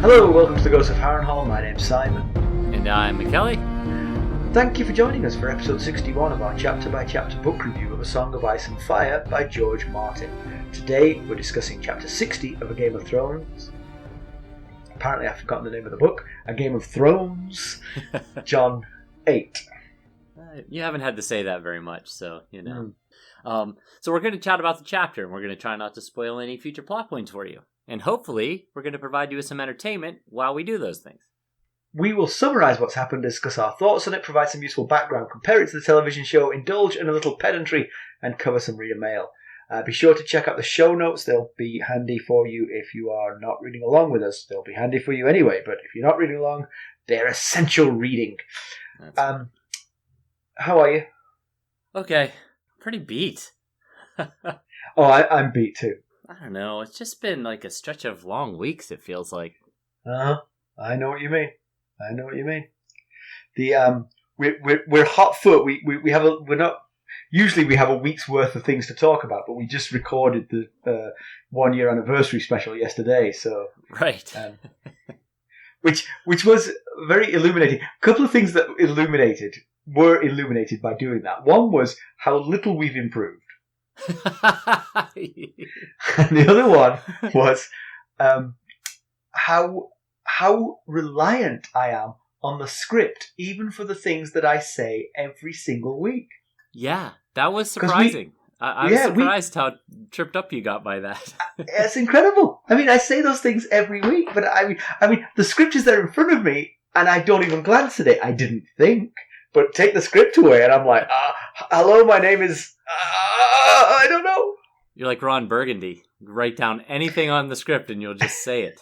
Hello, welcome to the Ghost of Harrenhal. My name's Simon. And I'm Mackelly. Thank you for joining us for episode 61 of our chapter-by-chapter book review of A Song of Ice and Fire by Jeor Mormont. Today we're discussing chapter 60 of A Game of Thrones. Apparently I've forgotten the name of the book. A Game of Thrones, John 8. You haven't had to say that very much, so you know. So we're going to chat about the chapter, and we're going to try not to spoil any future plot points for you. And hopefully, we're going to provide you with some entertainment while we do those things. We will summarise what's happened, discuss our thoughts on it, provide some useful background, compare it to the television show, indulge in a little pedantry, and cover some reader mail. Be sure to check out the show notes. They'll be handy for you if you are not reading along with us. They'll be handy for you anyway, but if you're not reading along, they're essential reading. How are you? Okay. Pretty beat. I'm beat too. I don't know. It's just been like a stretch of long weeks, it feels like. I know what you mean. The we're hot foot. We have usually we have a week's worth of things to talk about, but we just recorded the 1 year anniversary special yesterday, so right. Which was very illuminating. A couple of things that were illuminated by doing that. One was how little we've improved. And the other one was how reliant I am on the script, even for the things that I say every single week. Yeah, that was surprising. I was surprised how tripped up you got by that. It's incredible. I mean, I say those things every week, but I mean, the script is there in front of me, and I don't even glance at it. I didn't think, but take the script away, and I'm like, hello, my name is... I don't know. You're like Ron Burgundy. Write down anything on the script and you'll just say it.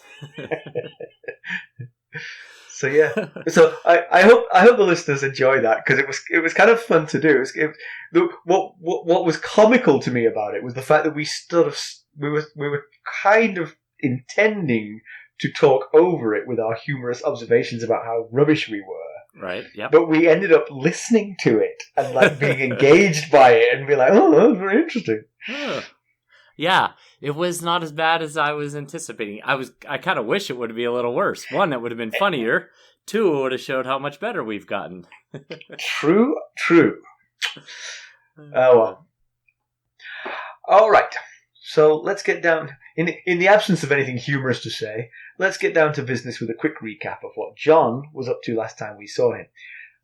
So yeah. So I hope the listeners enjoy that, because it was kind of fun to do. What was comical to me about it was the fact that we were kind of intending to talk over it with our humorous observations about how rubbish we were. Right, yeah. But we ended up listening to it and like being engaged by it and be like, oh, that was very interesting. Yeah, it was not as bad as I was anticipating. I kind of wish it would be a little worse. One, it would have been funnier. Two, it would have showed how much better we've gotten. True. Oh, well. All right. So let's get down, in the absence of anything humorous to say, let's get down to business with a quick recap of what Jon was up to last time we saw him.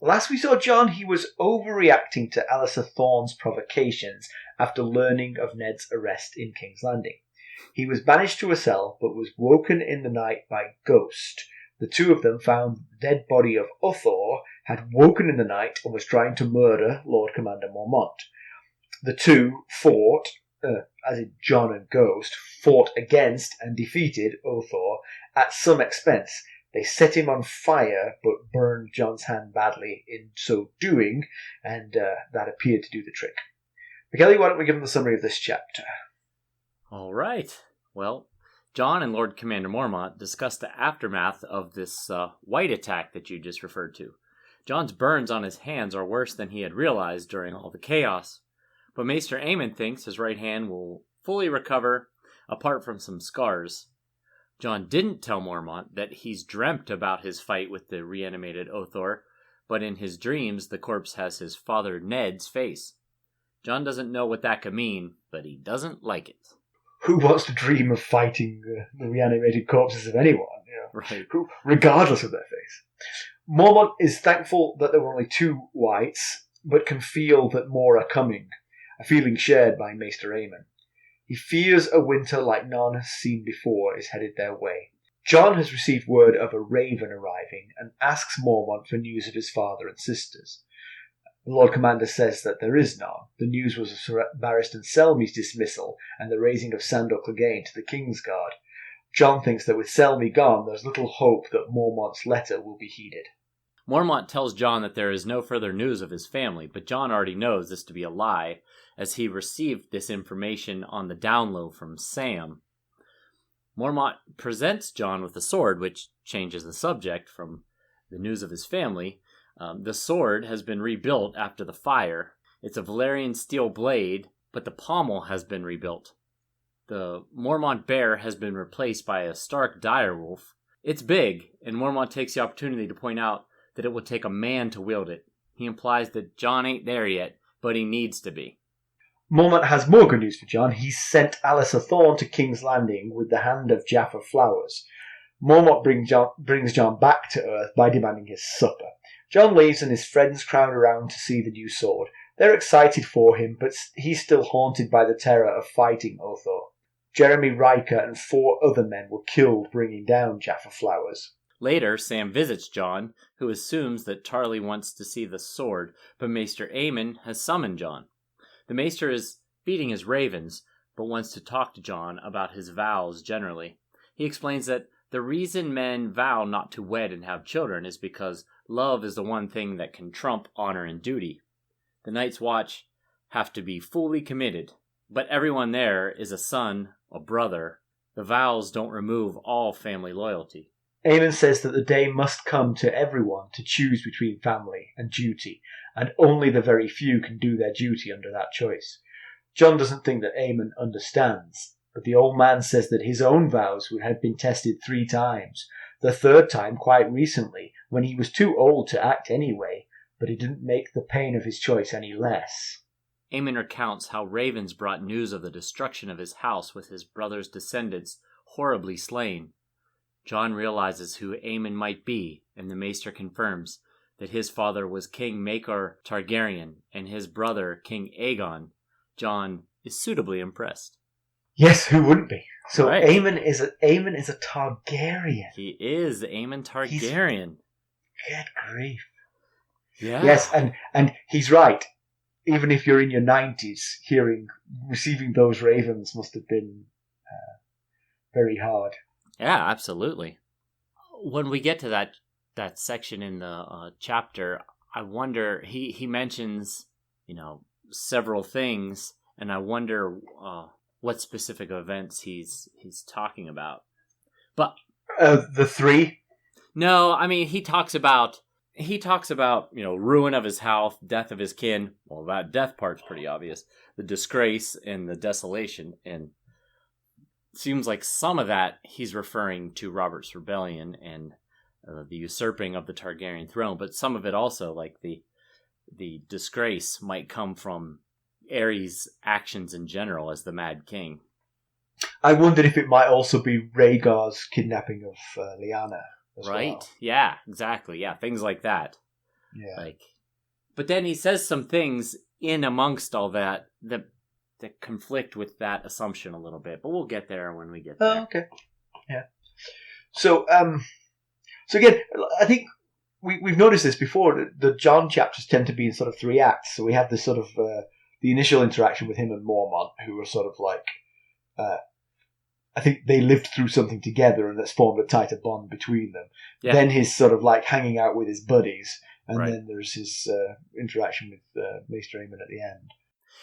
Last we saw Jon, he was overreacting to Alliser Thorne's provocations after learning of Ned's arrest in King's Landing. He was banished to a cell, but was woken in the night by Ghost. The two of them found the dead body of Othor had woken in the night and was trying to murder Lord Commander Mormont. The two fought... as in Jon and Ghost, fought against and defeated Othor at some expense. They set him on fire, but burned Jon's hand badly in so doing, and that appeared to do the trick. Mackelly, why don't we give them the summary of this chapter? All right. Well, Jon and Lord Commander Mormont discussed the aftermath of this white attack that you just referred to. Jon's burns on his hands are worse than he had realized during all the chaos. But Maester Aemon thinks his right hand will fully recover, apart from some scars. Jon didn't tell Mormont that he's dreamt about his fight with the reanimated Othor, but in his dreams the corpse has his father Ned's face. Jon doesn't know what that could mean, but he doesn't like it. Who wants to dream of fighting the reanimated corpses of anyone? Right. Regardless of their face. Mormont is thankful that there were only two whites, but can feel that more are coming. A feeling shared by Maester Aemon. He fears a winter like none has seen before is headed their way. Jon has received word of a raven arriving and asks Mormont for news of his father and sisters. The Lord Commander says that there is none. The news was of Sir Barristan Selmy's dismissal and the raising of Sandor Clegane to the King's Guard. Jon thinks that with Selmy gone, there's little hope that Mormont's letter will be heeded. Mormont tells Jon that there is no further news of his family, but Jon already knows this to be a lie, as he received this information on the down low from Sam. Mormont presents Jon with a sword, which changes the subject from the news of his family. The sword has been rebuilt after the fire. It's a Valyrian steel blade, but the pommel has been rebuilt. The Mormont bear has been replaced by a Stark direwolf, It's big, and Mormont takes the opportunity to point out that it would take a man to wield it. He implies that Jon ain't there yet, but he needs to be. Mormont has more good news for Jon. He's sent Alliser Thorne to King's Landing with the hand of Jafar Flowers. Mormont brings Jon back to Earth by demanding his supper. Jon leaves and his friends crowd around to see the new sword. They're excited for him, but he's still haunted by the terror of fighting Othor. Jeremy Riker and 4 other men were killed bringing down Jafar Flowers. Later, Sam visits Jon, who assumes that Tarly wants to see the sword, but Maester Aemon has summoned Jon. The Maester is feeding his ravens, but wants to talk to Jon about his vows generally. He explains that the reason men vow not to wed and have children is because love is the one thing that can trump honor and duty. The Night's Watch have to be fully committed, but everyone there is a son, a brother. The vows don't remove all family loyalty. Aemon says that the day must come to everyone to choose between family and duty, and only the very few can do their duty under that choice. Jon doesn't think that Aemon understands, but the old man says that his own vows had been tested 3 times, the 3rd time quite recently, when he was too old to act anyway, but it didn't make the pain of his choice any less. Aemon recounts how ravens brought news of the destruction of his house with his brother's descendants horribly slain. Jon realizes who Aemon might be, and the Maester confirms that his father was King Maekar Targaryen and his brother King Aegon. Jon is suitably impressed. Yes, who wouldn't be? So right. Aemon is a Targaryen. He is Aemon Targaryen. Good grief. Yeah. Yes, and he's right. Even if you're in your 90s, receiving those ravens must have been very hard. Yeah, absolutely. When we get to that section in the chapter, I wonder, he mentions, several things, and I wonder what specific events he's talking about. But the 3? No, I mean he talks about ruin of his house, death of his kin. Well, that death part's pretty obvious. The disgrace and the desolation, and seems like some of that he's referring to Robert's rebellion and the usurping of the Targaryen throne, but some of it also, like the disgrace, might come from Aerys' actions in general as the Mad King. I wondered if it might also be Rhaegar's kidnapping of Lyanna. Right? Well. Yeah, exactly. Yeah, things like that. Yeah. But then he says some things in amongst all that conflict with that assumption a little bit. But we'll get there when we get there. Oh, okay. Yeah. So again, I think we've noticed this before. The Jon chapters tend to be in sort of 3 acts. So we have this sort of the initial interaction with him and Mormont, who are sort of like. I think they lived through something together and that's formed a tighter bond between them. Yeah. Then his sort of like hanging out with his buddies, and then there's his interaction with Maester Aemon at the end.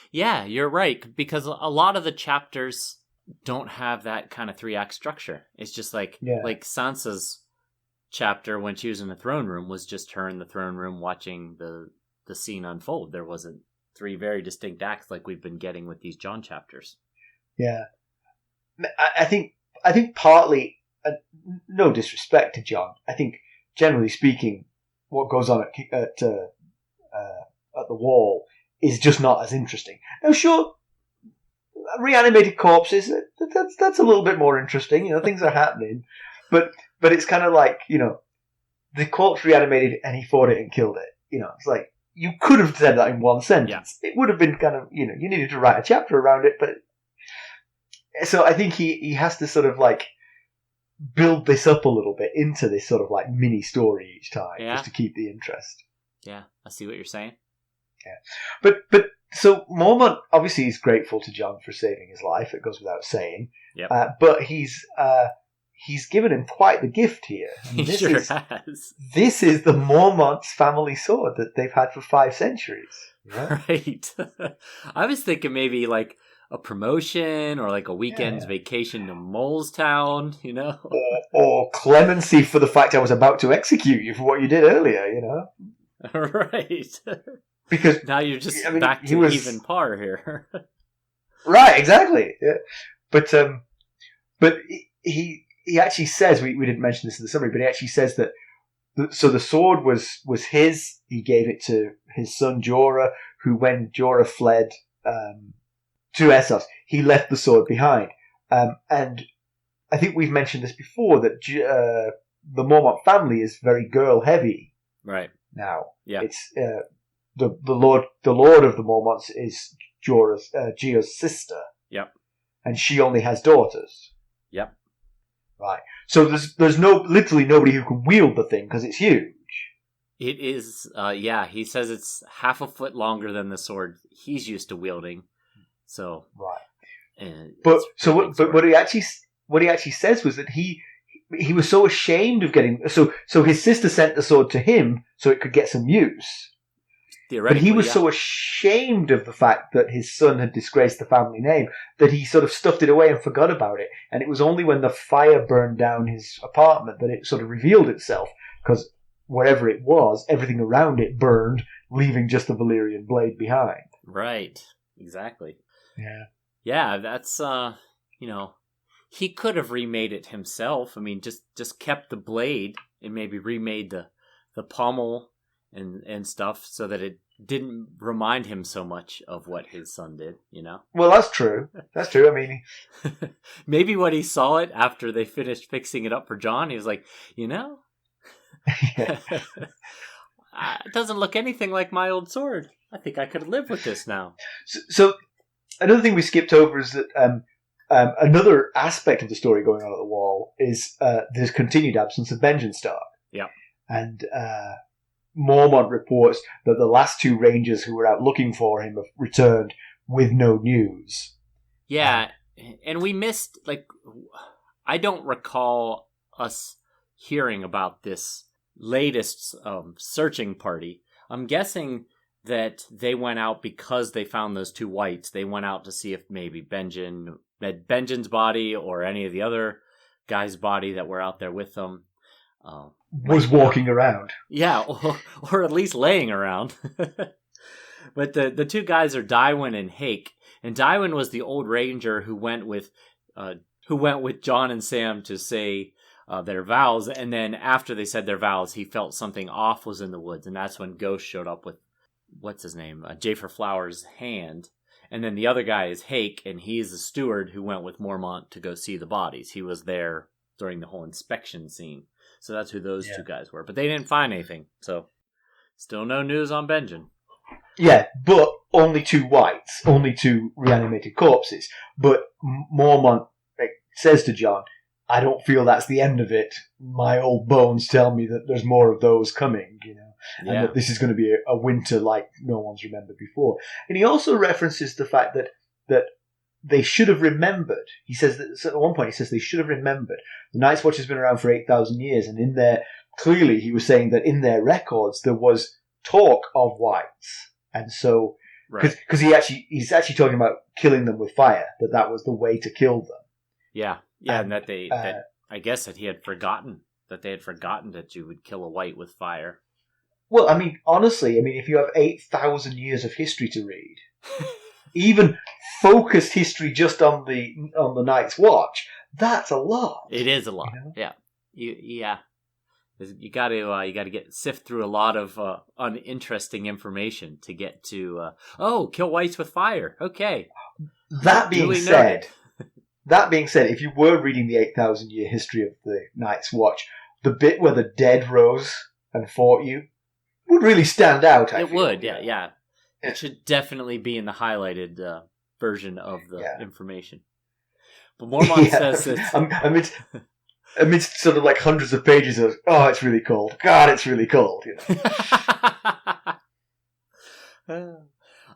Yeah, you're right, because a lot of the chapters don't have that kind of 3-act structure. It's just like Sansa's chapter when she was in the throne room was just her in the throne room watching the scene unfold. There wasn't 3 very distinct acts like we've been getting with these Jon chapters. Yeah. I think partly, no disrespect to Jon, I think generally speaking, what goes on at the Wall is just not as interesting. Now, sure, reanimated corpses, that's a little bit more interesting. Things are happening, but it's kind of like the corpse reanimated and he fought it and killed it. It's like you could have said that in one sentence. Yeah. It would have been kind of you needed to write a chapter around it, but. So I think he has to sort of like build this up a little bit into this sort of like mini story each time, just to keep the interest. Yeah, I see what you're saying. Yeah, but so Mormont obviously is grateful to Jon for saving his life. It goes without saying. Yep. But he's given him quite the gift here. He sure has. This is the Mormont's family sword that they've had for 5 centuries. Yeah? Right. I was thinking maybe like a promotion or like a weekend's vacation to Molestown, or clemency for the fact I was about to execute you for what you did earlier, Right. Because now you're just back to even par here. Right, exactly. Yeah. But he actually says, we didn't mention this in the summary, but he actually says that, so the sword was his. He gave it to his son Jorah, who, when Jorah fled to Essos, he left the sword behind. And I think we've mentioned this before, that the Mormont family is very girl heavy. Right. Now. Yeah. It's the Lord of the Mormonts is Jeor's sister. Yep. And she only has daughters. Yep. Right. So there's literally nobody who can wield the thing because it's huge. It is, he says it's half a foot longer than the sword he's used to wielding. So. Right. What he actually says was that he was so ashamed of getting, so his sister sent the sword to him so it could get some use. But he was so ashamed of the fact that his son had disgraced the family name that he sort of stuffed it away and forgot about it. And it was only when the fire burned down his apartment that it sort of revealed itself, because wherever it was, everything around it burned, leaving just the Valyrian blade behind. Right. Exactly. Yeah. Yeah, that's, he could have remade it himself. I mean, just kept the blade and maybe remade the pommel and stuff so that it didn't remind him so much of what his son did, Well, that's true. That's true. I mean, maybe when he saw it after they finished fixing it up for Jon, he was like, it doesn't look anything like my old sword. I think I could live with this now. So another thing we skipped over is that another aspect of the story going on at the Wall is this continued absence of Benjen Stark. Yeah. And Mormont reports that the last two rangers who were out looking for him have returned with no news. Yeah, and we missed, I don't recall us hearing about this latest searching party. I'm guessing that they went out because they found those two whites. They went out to see if maybe Benjen's body or any of the other guys' body that were out there with them was walking around. Yeah, or at least laying around. But the two guys are Dywyn and Hake, and Dywyn was the old ranger who went with Jon and Sam to say their vows, and then after they said their vows, he felt something off was in the woods, and that's when Ghost showed up with what's his name, Jafar Flowers' hand. And then the other guy is Hake, and he's the steward who went with Mormont to go see the bodies. He was there during the whole inspection scene. So that's who those two guys were. But they didn't find anything. So still no news on Benjen. Yeah, but only two whites, only two reanimated corpses. But Mormont says to Jon, I don't feel that's the end of it. My old bones tell me that there's more of those coming, and that this is going to be a winter like no one's remembered before. And he also references the fact that they should have remembered. He says that at one point, they should have remembered. The Night's Watch has been around for 8,000 years, and in there, clearly he was saying that in their records there was talk of whites. And so, because he's actually talking about killing them with fire, that was the way to kill them. Yeah, and that I guess that he had forgotten, that you would kill a white with fire. Well, I mean, honestly, if you have 8,000 years of history to read, even focused history just on the Night's Watch, that's a lot. It is a lot. Yeah. You got to sift through a lot of uninteresting information to get to kill whites with fire. Okay. That being said, if you were reading the 8,000 year history of the Night's Watch, the bit where the dead rose and fought you would really stand out. It would, yeah. It should definitely be in the highlighted version of the information. But Mormont says that amidst sort of like hundreds of pages of, it's really cold. God, it's really cold.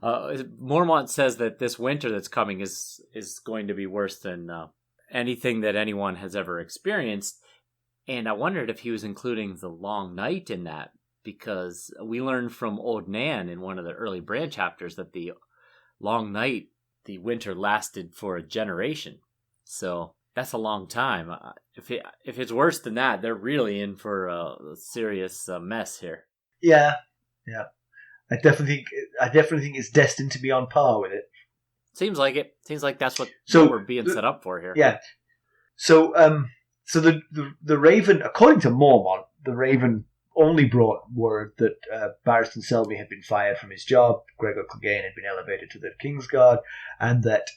Mormont says that this winter that's coming is going to be worse than anything that anyone has ever experienced. And I wondered if he was including the long night in that, because we learned from Old Nan in one of the early Bran chapters that the long night, the winter lasted for a generation. So that's a long time. If it's worse than that, they're really in for a serious mess here. Yeah. I definitely think it's destined to be on par with it. Seems like it. Seems like that's what we're being set up for here. Yeah. So So the Raven, according to Mormont, the Raven only brought word that Barristan Selmy had been fired from his job, Gregor Clegane had been elevated to the Kingsguard, and that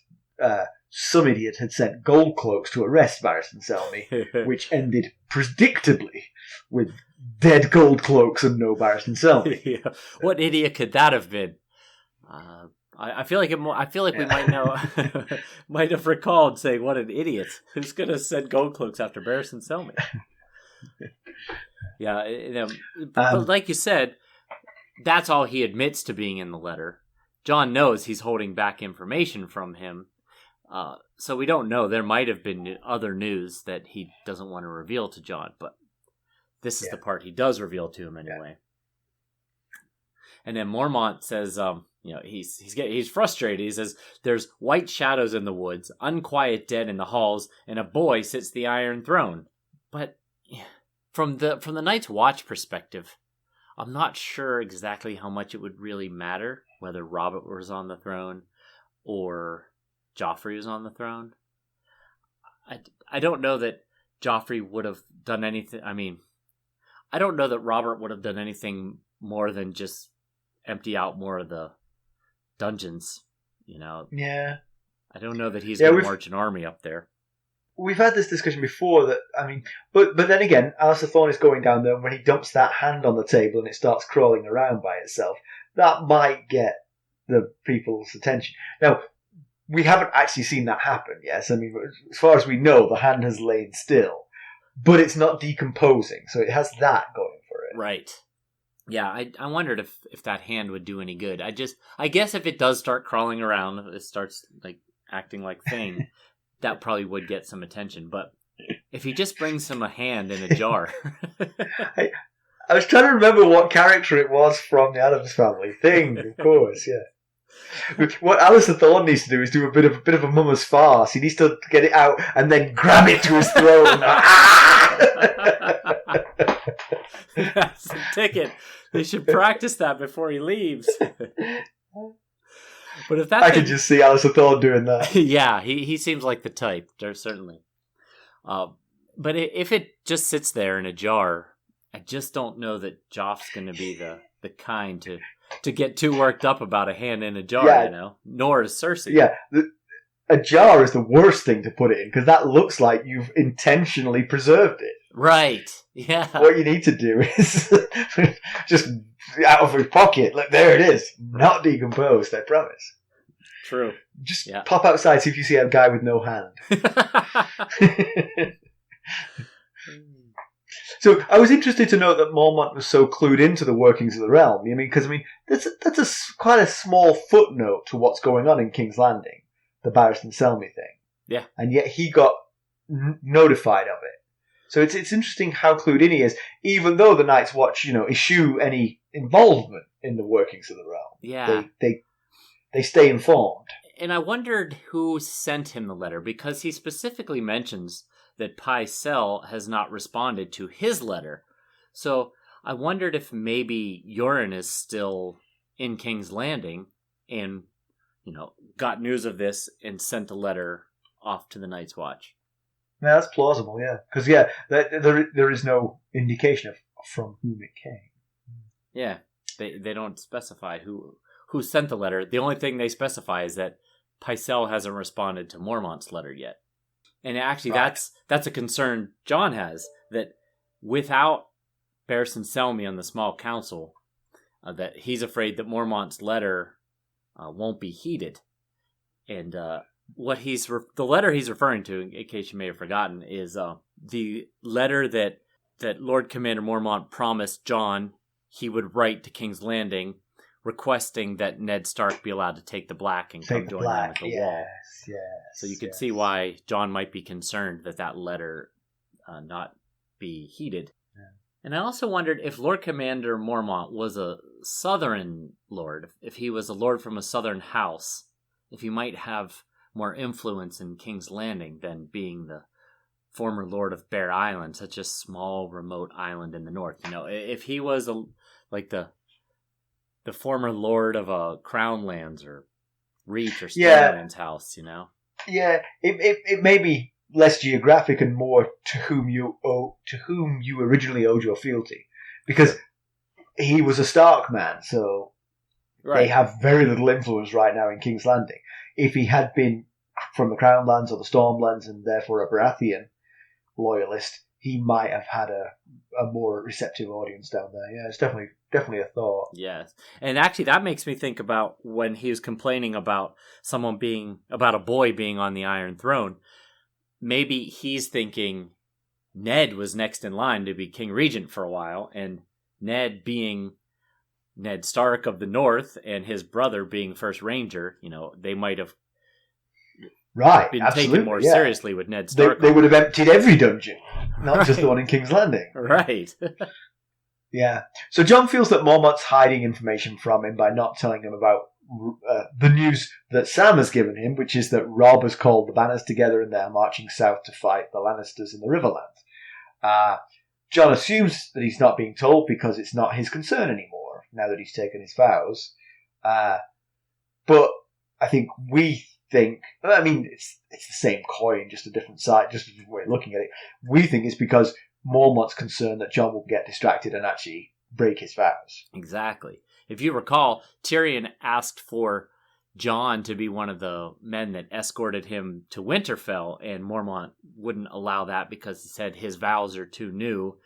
some idiot had sent gold cloaks to arrest Barristan Selmy, which ended predictably with dead gold cloaks and no Barristan Selmy. Yeah. What idiot could that have been? I feel like we might know, might have recalled saying, "What an idiot! Who's going to send gold cloaks after Barristan Selmy?" Yeah, but like you said, that's all he admits to being in the letter. Jon knows he's holding back information from him, so we don't know. There might have been other news that he doesn't want to reveal to Jon, but this is the part he does reveal to him anyway. Yeah. And then Mormont says, he's frustrated. He says, "There's white shadows in the woods, unquiet dead in the halls, and a boy sits the Iron Throne." But from the Night's Watch perspective, I'm not sure exactly how much it would really matter whether Robert was on the throne or Joffrey was on the throne. I don't know that Joffrey would have done anything. I mean, I don't know that Robert would have done anything more than just empty out more of the dungeons, Yeah. I don't know that he's going to march an army up there. We've had this discussion before but then again, Alliser Thorne is going down there, and when he dumps that hand on the table and it starts crawling around by itself, that might get the people's attention. Now, we haven't actually seen that happen, yes? I mean, as far as we know, the hand has lain still, but it's not decomposing, so it has that going for it. Right. Yeah, I wondered if that hand would do any good. I guess if it does start crawling around, if it starts acting like Thane, that probably would get some attention. But if he just brings him a hand in a jar, I was trying to remember what character it was from the Addams Family. Thing, of course, yeah. What Alliser Thorne needs to do is do a bit of a mummer's farce. He needs to get it out and then grab it to his throat. That's the ticket. They should practice that before he leaves. But if that I can just see Alliser Thorne doing that. Yeah, he seems like the type, certainly. But if it just sits there in a jar, I just don't know that Joff's going to be the kind to get too worked up about a hand in a jar, Nor is Cersei. Yeah, a jar is the worst thing to put it in, because that looks like you've intentionally preserved it. Right, yeah. What you need to do is just out of your pocket, look, there it is. Not decomposed, I promise. True. Just pop outside, see if you see a guy with no hand. So I was interested to note that Mormont was so clued into the workings of the realm. Because that's quite a small footnote to what's going on in King's Landing, the Barristan Selmy thing. Yeah. And yet he got notified of it. So it's interesting how clued in he is, even though the Night's Watch, eschew any involvement in the workings of the realm. Yeah. They stay informed. And I wondered who sent him the letter, because he specifically mentions that Pycelle has not responded to his letter. So I wondered if maybe Yoren is still in King's Landing and, got news of this and sent a letter off to the Night's Watch. Yeah, that's plausible, yeah. Because, there is no indication of from whom it came. Yeah, they don't specify who sent the letter. The only thing they specify is that Pycelle hasn't responded to Mormont's letter yet. And actually, that's a concern Jon has, that without Barristan Selmy on the small council, that he's afraid that Mormont's letter won't be heeded. And the letter he's referring to, in case you may have forgotten, is the letter that Lord Commander Mormont promised Jon he would write to King's Landing, requesting that Ned Stark be allowed to take the Black and come join them at the wall. Yes. So you can see why Jon might be concerned that letter not be heeded. Yeah. And I also wondered if Lord Commander Mormont was a southern lord, if he was a lord from a southern house, if he might have more influence in King's Landing than being the former lord of Bear Island, such a small, remote island in the north. If he was the former lord of a Crown Lands or Reach or Stoneland's house, Yeah, it may be less geographic and more to whom you originally owed your fealty, because he was a Stark man, so they have very little influence right now in King's Landing. If he had been from the Crownlands or the Stormlands and therefore a Baratheon loyalist, he might have had a more receptive audience down there. Yeah, it's definitely a thought. Yes. And actually that makes me think about when he was complaining about about a boy being on the Iron Throne. Maybe he's thinking Ned was next in line to be King Regent for a while, and Ned being Ned Stark of the North and his brother being First Ranger, they might have been taken more seriously with Ned Stark. They would have emptied every dungeon, not just the one in King's Landing. Right. Yeah. So Jon feels that Mormont's hiding information from him by not telling him about the news that Sam has given him, which is that Robb has called the banners together and they're marching south to fight the Lannisters in the Riverlands. Jon assumes that he's not being told because it's not his concern anymore, now that he's taken his vows. But I think it's the same coin, just a different side, just a different way of looking at it. We think it's because Mormont's concerned that Jon will get distracted and actually break his vows. Exactly. If you recall, Tyrion asked for Jon to be one of the men that escorted him to Winterfell, and Mormont wouldn't allow that because he said his vows are too new.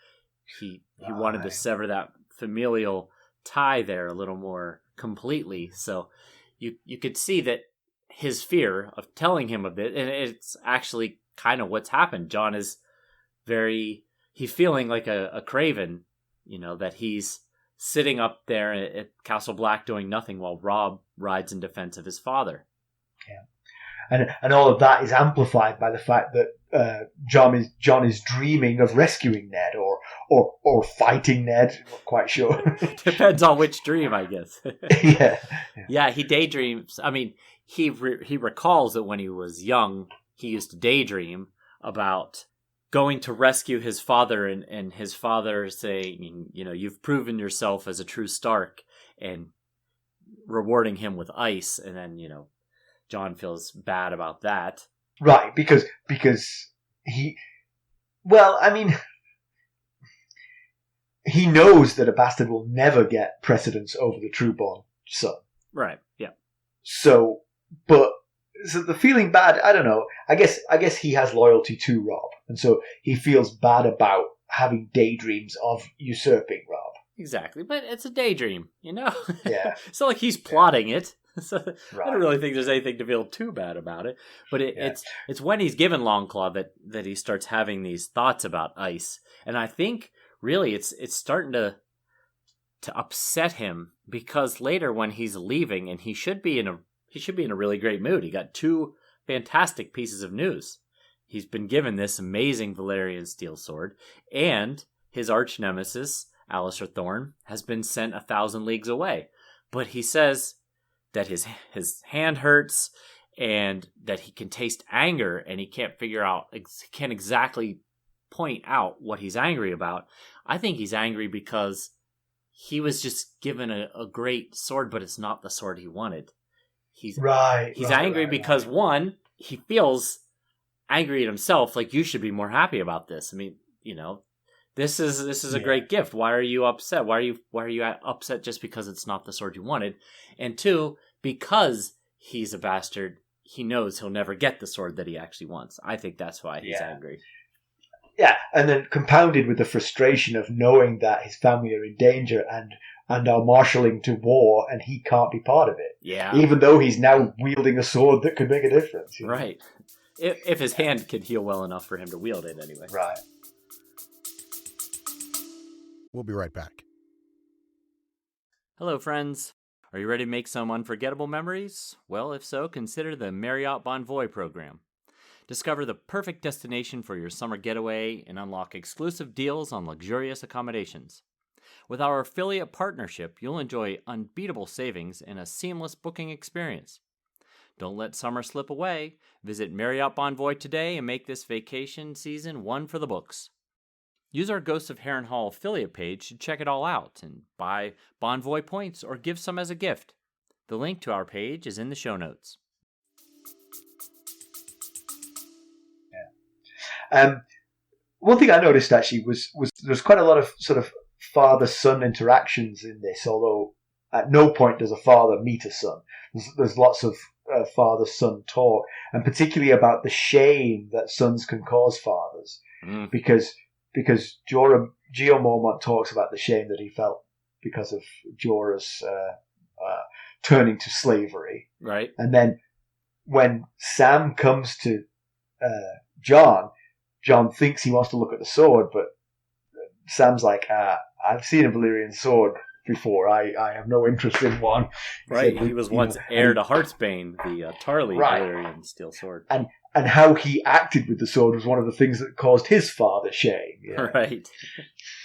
He wanted to sever that familial tie there a little more completely. So you could see that his fear of telling him of it, and it's actually kind of what's happened. Jon is he's feeling like a craven, that he's sitting up there at Castle Black doing nothing while Robb rides in defense of his father. Yeah. And all of that is amplified by the fact that Jon is dreaming of rescuing Ned or fighting Ned. Not quite sure. Depends on which dream, I guess. Yeah, he daydreams. I mean, he recalls that when he was young, he used to daydream about going to rescue his father and his father saying, you've proven yourself as a true Stark, and rewarding him with ice. And then, Jon feels bad about that. Right, because he knows that a bastard will never get precedence over the true-born son. Right, yeah. So the feeling bad, I don't know. I guess he has loyalty to Robb, and so he feels bad about having daydreams of usurping Robb. Exactly, but it's a daydream, Yeah. It's not like he's plotting it. So right. I don't really think there's anything to feel too bad about it. But it's when he's given Longclaw that he starts having these thoughts about ice. And I think really it's starting to upset him, because later when he's leaving, and he should be in a really great mood. He got 2 fantastic pieces of news. He's been given this amazing Valyrian steel sword, and his arch nemesis, Alliser Thorne, has been sent 1,000 leagues away. But he says that his hand hurts, and that he can taste anger, and he can't exactly point out what he's angry about. I think he's angry because he was just given a great sword, but it's not the sword he wanted. He's angry because one, he feels angry at himself, like, you should be more happy about this. I mean, this is a great gift. Why are you upset? Why are you upset just because it's not the sword you wanted? And 2, because he's a bastard, he knows he'll never get the sword that he actually wants. I think that's why he's angry. Yeah, and then compounded with the frustration of knowing that his family are in danger and are marshalling to war, and he can't be part of it. Yeah. Even though he's now wielding a sword that could make a difference. Right. If his hand can heal well enough for him to wield it anyway. Right. We'll be right back. Hello, friends. Are you ready to make some unforgettable memories? Well, if so, consider the Marriott Bonvoy program. Discover the perfect destination for your summer getaway and unlock exclusive deals on luxurious accommodations. With our affiliate partnership, you'll enjoy unbeatable savings and a seamless booking experience. Don't let summer slip away. Visit Marriott Bonvoy today and make this vacation season one for the books. Use our Ghosts of Harrenhal affiliate page to check it all out and buy Bonvoy points or give some as a gift. The link to our page is in the show notes. One thing I noticed actually was there's quite a lot of sort of father-son interactions in this, although at no point does a father meet a son. There's lots of father-son talk, and particularly about the shame that sons can cause fathers, because Jeor Mormont talks about the shame that he felt because of Jorah's turning to slavery. Right. And then when Sam comes to Jon thinks he wants to look at the sword, but Sam's like, I've seen a Valyrian sword before. I have no interest in one. Right. He was once heir to Heartsbane, the Tarly Valyrian steel sword. And how he acted with the sword was one of the things that caused his father shame. Right.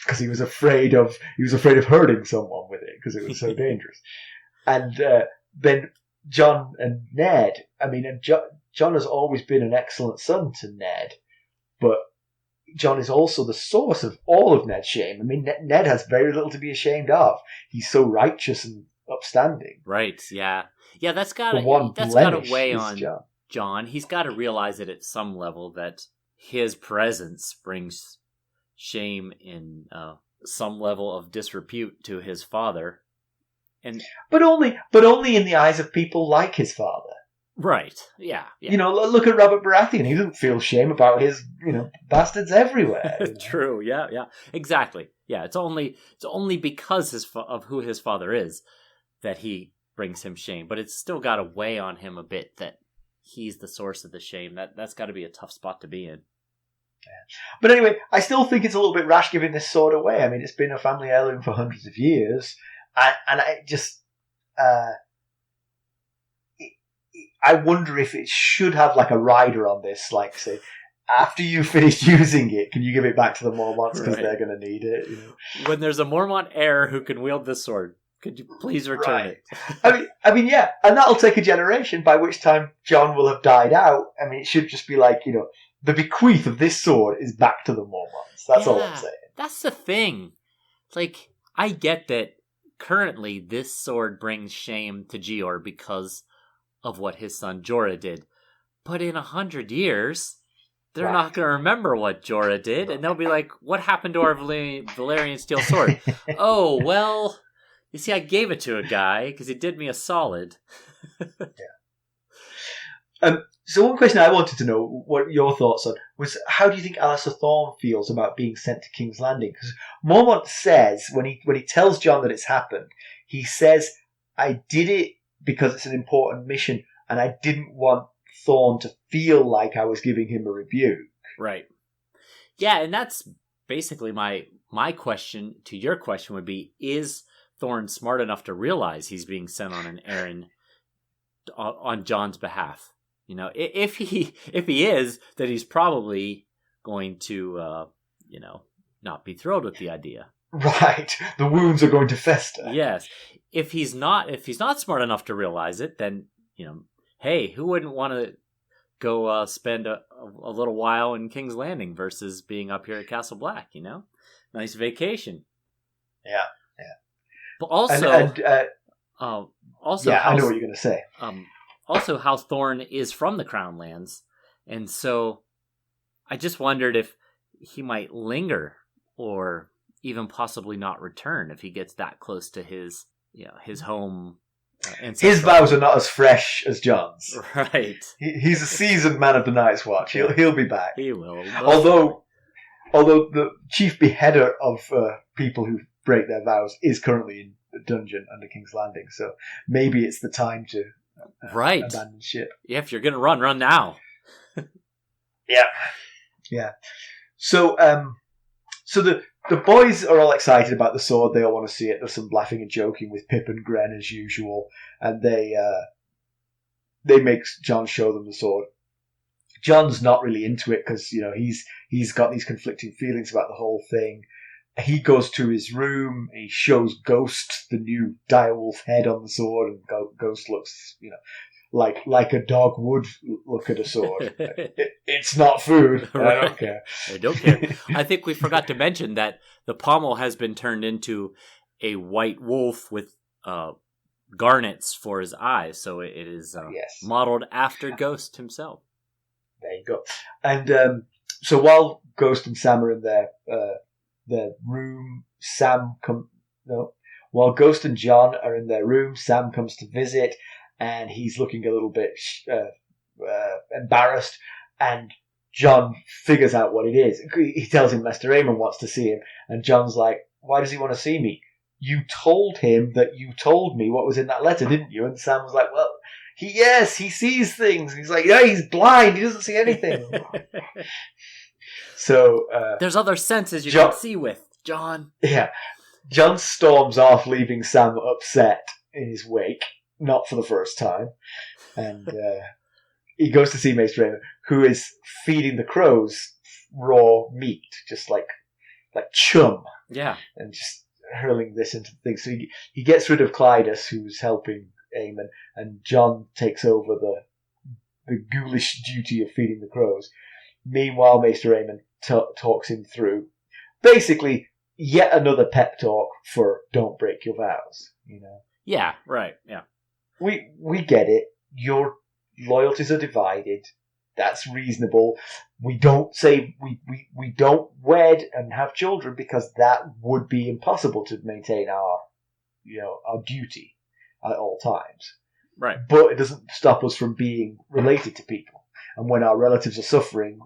Because he was afraid of hurting someone with it because it was so dangerous. And then Jon and Ned. I mean, and Jon has always been an excellent son to Ned, but Jon is also the source of all of Ned's shame. I mean, Ned has very little to be ashamed of. He's so righteous and upstanding. Right. Yeah. Yeah. That's got to weigh on Jon. He's got to realize it at some level that his presence brings shame in some level of disrepute to his father. But only in the eyes of people like his father. Right. Yeah. You know, look at Robert Baratheon. He doesn't feel shame about his, bastards everywhere. True. Yeah. Yeah. Exactly. Yeah. It's only because of who his father is that he brings him shame. But it's still got to weigh on him a bit that he's the source of the shame. That's got to be a tough spot to be in. Yeah. But anyway, I still think it's a little bit rash giving this sword away. I mean, it's been a family heirloom for hundreds of years. And I just, I wonder if it should have like a rider on this, like say, after you finish using it, can you give it back to the Mormonts because they're going to need it? When there's a Mormont heir who can wield this sword, could you please return it? I mean, yeah, and that'll take a generation, by which time Jon will have died out. I mean, it should just be like, the bequeath of this sword is back to the Mormonts. That's all I'm saying. That's the thing. Like, I get that currently this sword brings shame to Jeor because of what his son Jorah did. But in 100 years, they're not going to remember what Jorah did, and they'll be like, what happened to our Valyrian steel sword? Oh, well, you see, I gave it to a guy because he did me a solid. So one question I wanted to know what your thoughts on was, how do you think Alliser Thorne feels about being sent to King's Landing? Because Mormont says, when he tells Jon that it's happened, he says, I did it because it's an important mission, and I didn't want Thorne to feel like I was giving him a rebuke. Right. Yeah, and that's basically my question to your question would be, is Thorne smart enough to realize he's being sent on an errand on Jon's behalf? If he is, then he's probably going to, not be thrilled with the idea. Right. The wounds are going to fester. Yes. If he's not smart enough to realize it, then, hey, who wouldn't want to go spend a little while in King's Landing versus being up here at Castle Black, Nice vacation. Yeah. But also, I know what you're going to say. Also, how Thorne is from the Crown Lands, and so I just wondered if he might linger or even possibly not return if he gets that close to his home. His vows are not as fresh as Jon's. Right. He's a seasoned man of the Night's Watch. He'll be back. He will. Although the chief beheader of people who break their vows is currently in a dungeon under King's Landing, so maybe it's the time to abandon ship. Yeah, if you're going to run now. Yeah. So the boys are all excited about the sword. They all want to see it. There's some laughing and joking with Pip and Gren as usual, and they make Jon show them the sword. Jon's not really into it because he's got these conflicting feelings about the whole thing. He goes to his room. He shows Ghost the new direwolf head on the sword, and Ghost looks, like a dog would look at a sword. It's not food. Right. I don't care. I don't care. I think we forgot to mention that the pommel has been turned into a white wolf with garnets for his eyes, so it is modeled after Ghost himself. There you go. And So while Ghost and Sam are in their room, while Ghost and John are in their room, Sam comes to visit, and he's looking a little bit embarrassed, and John figures out what it is. He tells him Maester Aemon wants to see him, and John's like, why does he want to see me? You told him that you told me what was in that letter, didn't you? And Sam was like, well, he sees things. He's like, yeah, he's blind. He doesn't see anything. So there's other senses you can see with, John. Yeah. John storms off, leaving Sam upset in his wake, not for the first time. And he goes to see Maester Aemon, who is feeding the crows raw meat, just like chum. Yeah. And just hurling this into the thing. So he gets rid of Clydas, who's helping Aemon, and John takes over the ghoulish duty of feeding the crows. Meanwhile, Maester Aemon talks him through, basically, yet another pep talk for don't break your vows. Yeah, right. Yeah, we get it. Your loyalties are divided. That's reasonable. We don't say we don't wed and have children because that would be impossible to maintain our duty at all times. Right. But it doesn't stop us from being related to people. And when our relatives are suffering,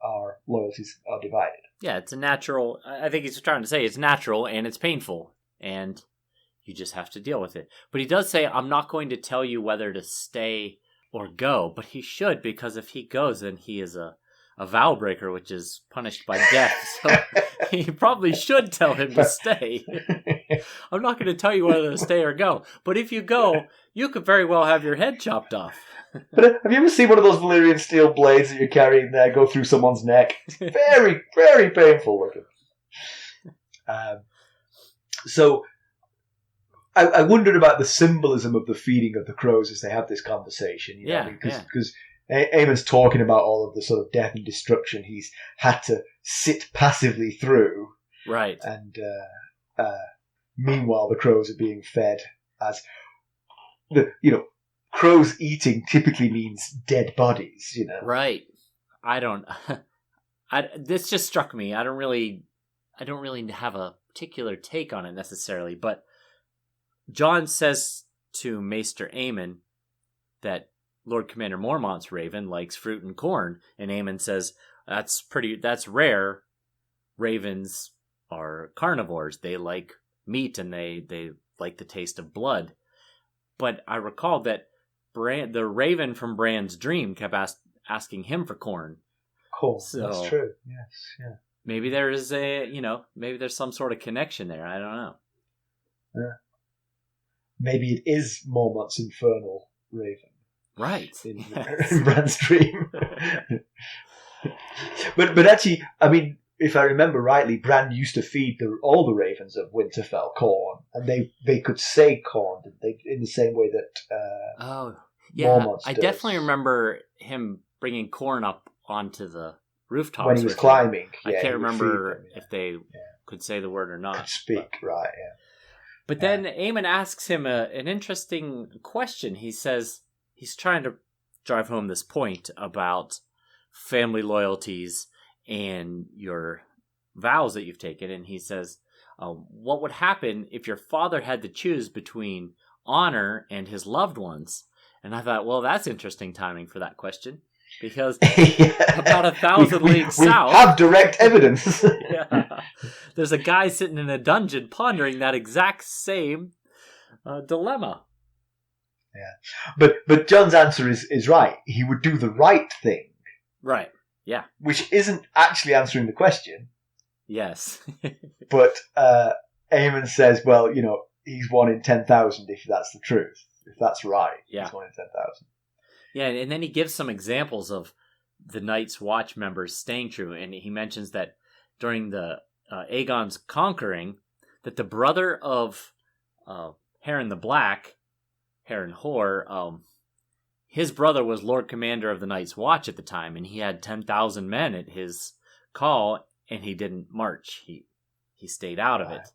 our loyalties are divided. Yeah, it's a natural. I think he's trying to say it's natural and it's painful, and you just have to deal with it. But he does say, I'm not going to tell you whether to stay or go, but he should, because if he goes, then he is a vow breaker, which is punished by death. So he probably should tell him to stay. I'm not going to tell you whether to stay or go, but if you go, you could very well have your head chopped off. But have you ever seen one of those Valyrian steel blades that you're carrying there go through someone's neck? It's very, very painful looking. So I wondered about the symbolism of the feeding of the crows as they have this conversation. Because Aemon's talking about all of the sort of death and destruction he's had to sit passively through. Right. And meanwhile, the crows are being fed as crows eating typically means dead bodies, Right. This just struck me. I don't really have a particular take on it necessarily, but John says to Maester Aemon that Lord Commander Mormont's raven likes fruit and corn, and Aemon says that's rare. Ravens are carnivores. They like meat and they like the taste of blood. But I recall that the raven from Bran's dream kept asking him for corn. Cool. So that's true. Yes. Yeah. Maybe there is maybe there's some sort of connection there. I don't know. Yeah. Maybe it is Mormont's infernal raven. Right. In Bran's dream. but actually, I mean, if I remember rightly, Bran used to feed all the ravens of Winterfell corn, and they could say corn, didn't they, in the same way that Mormont's I does. definitely remember him bringing corn up onto the rooftops when he was climbing. I can't remember if they could say the word or not. Could speak, right? Yeah. But then Aemon asks him an interesting question. He says he's trying to drive home this point about family loyalties and your vows that you've taken. And he says, what would happen if your father had to choose between honor and his loved ones? And I thought, well, that's interesting timing for that question. Because about 1,000 leagues south... We have direct evidence. There's a guy sitting in a dungeon pondering that exact same dilemma. Yeah. But John's answer is right. He would do the right thing. Right, yeah. Which isn't actually answering the question. Yes. But Aemon says, well, he's 1 in 10,000 if that's the truth. If that's right, he's 1 in 10,000. Yeah, and then he gives some examples of the Night's Watch members staying true, and he mentions that during the Aegon's conquering, that the brother of Harren the Black, Harren Hoare, his brother was Lord Commander of the Night's Watch at the time, and he had 10,000 men at his call, and he didn't march. He stayed out of it.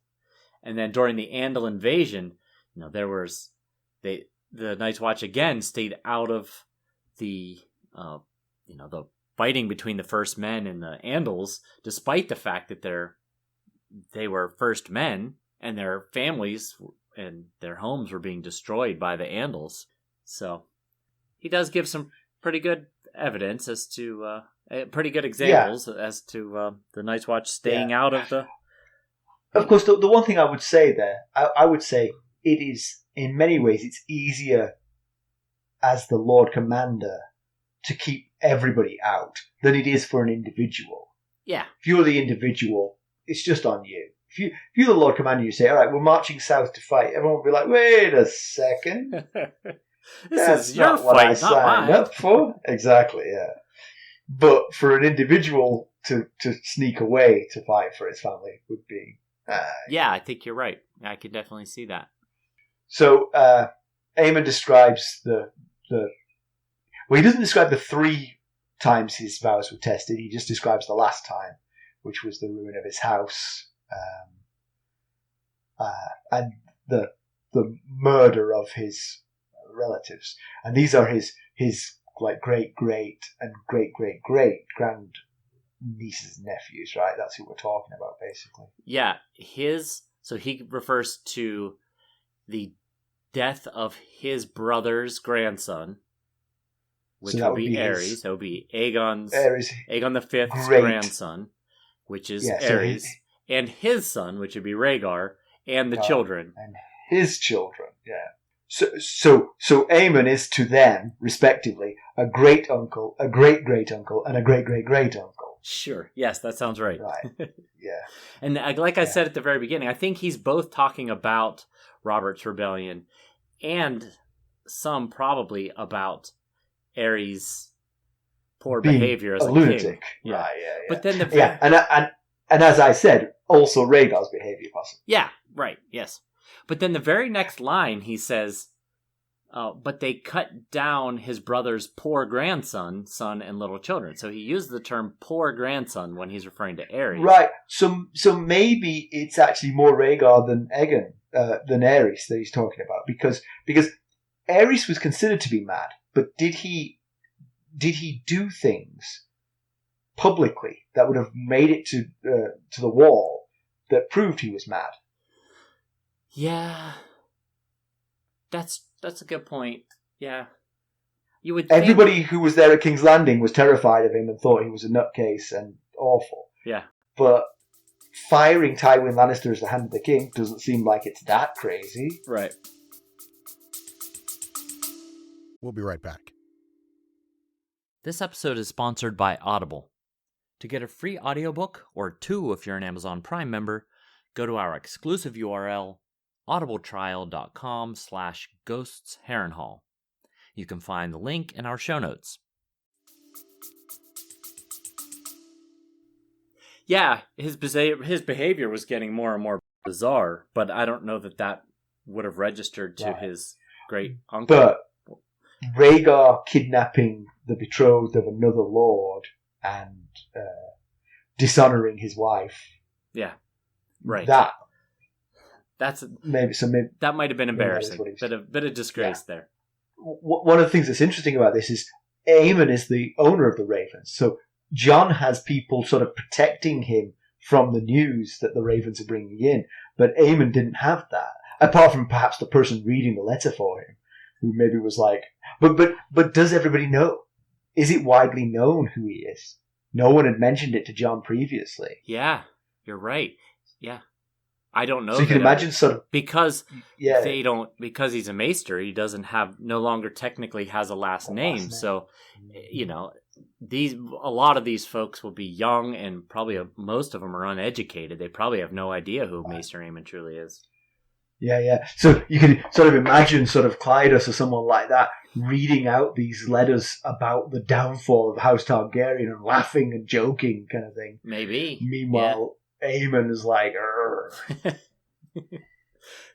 And then during the Andal invasion, the Night's Watch again stayed out of the fighting between the First Men and the Andals, despite the fact that they were First Men and their families and their homes were being destroyed by the Andals. So he does give some pretty good evidence as to pretty good examples as to the Night's Watch staying out of the. Of course, the one thing I would say there, I would say it is, in many ways, it's easier as the Lord Commander to keep everybody out than it is for an individual. Yeah. If you're the individual, it's just on you. If you're the Lord Commander, you say, all right, we're marching south to fight. Everyone will be like, wait a second. This is your fight, not mine. Up for. Exactly, yeah. But for an individual to sneak away to fight for his family would be... yeah, I think you're right. I can definitely see that. So, Aemon describes well, he doesn't describe the 3 times his vows were tested. He just describes the last time, which was the ruin of his house, and the murder of his relatives. And these are his like great and great grand nieces and nephews, right? That's who we're talking about, basically. Yeah, so he refers to the death of his brother's grandson, which would be Aerys. That would be Aegon the Fifth's grandson, which is Aerys, and his son, which would be Rhaegar, and the children. And his children, yeah. So Aemon is to them, respectively, a great uncle, a great uncle, and a great uncle. Sure. Yes, that sounds right. Right. Yeah. And like I said at the very beginning, I think he's both talking about Robert's Rebellion and some probably about Aerys' poor behavior as a lunatic. king. Yeah. Right, yeah. But then and as I said, also Rhaegar's behavior possibly. Yeah, right, yes. But then the very next line he says, but they cut down his brother's poor grandson, son, and little children. So he used the term poor grandson when he's referring to Aerys. Right. So maybe it's actually more Rhaegar than Aegon, than Aerys that he's talking about. Because Aerys was considered to be mad, but did he do things publicly that would have made it to the wall that proved he was mad? Yeah. That's a good point. Yeah. You would Everybody who was there at King's Landing was terrified of him and thought he was a nutcase and awful. Yeah. But firing Tywin Lannister as the Hand of the King doesn't seem like it's that crazy. Right. We'll be right back. This episode is sponsored by Audible. To get a free audiobook, or 2 if you're an Amazon Prime member, go to our exclusive URL, audibletrial.com/ghostsharrenhal. You can find the link in our show notes. Yeah, his behavior was getting more and more bizarre, but I don't know that would have registered to his great uncle. But Rhaegar kidnapping the betrothed of another lord and dishonoring his wife. Yeah, right. That's maybe that might have been embarrassing. Bit of disgrace there. One of the things that's interesting about this is Aemon is the owner of the Ravens, so Jon has people sort of protecting him from the news that the Ravens are bringing in, but Aemon didn't have that, apart from perhaps the person reading the letter for him, who maybe was like, but does everybody know? Is it widely known who he is? No one had mentioned it to Jon previously. Yeah, you're right. Yeah. I don't know. So you can imagine sort of... Because because he's a maester, he no longer technically has a last name. So, a lot of these folks will be young and probably most of them are uneducated. They probably have no idea who Maester Aemon truly is. Yeah. So you can sort of imagine sort of Clydas or someone like that reading out these letters about the downfall of House Targaryen and laughing and joking kind of thing. Maybe. Meanwhile, Aemon is like,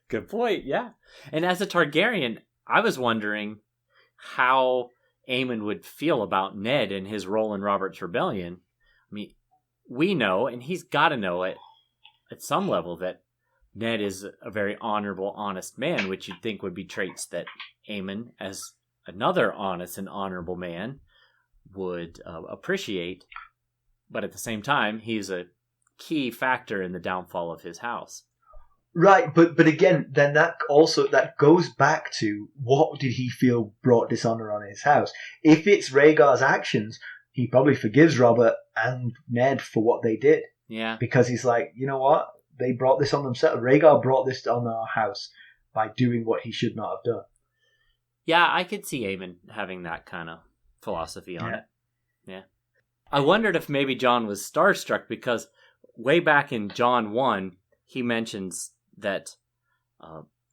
Good point, yeah. And as a Targaryen, I was wondering how Aemon would feel about Ned and his role in Robert's Rebellion. I mean, we know, and he's got to know it at some level, that Ned is a very honorable, honest man, which you'd think would be traits that Aemon, as another honest and honorable man, would appreciate, but at the same time, he's a key factor in the downfall of his house. Right, but again, then that goes back to what did he feel brought dishonor on his house? If it's Rhaegar's actions, he probably forgives Robert and Ned for what they did. Yeah. Because he's like, you know what? They brought this on themselves. Rhaegar brought this on our house by doing what he should not have done. Yeah, I could see Aemon having that kind of philosophy on it. Yeah. I wondered if maybe Jon was starstruck because way back in Jon 1, he mentions that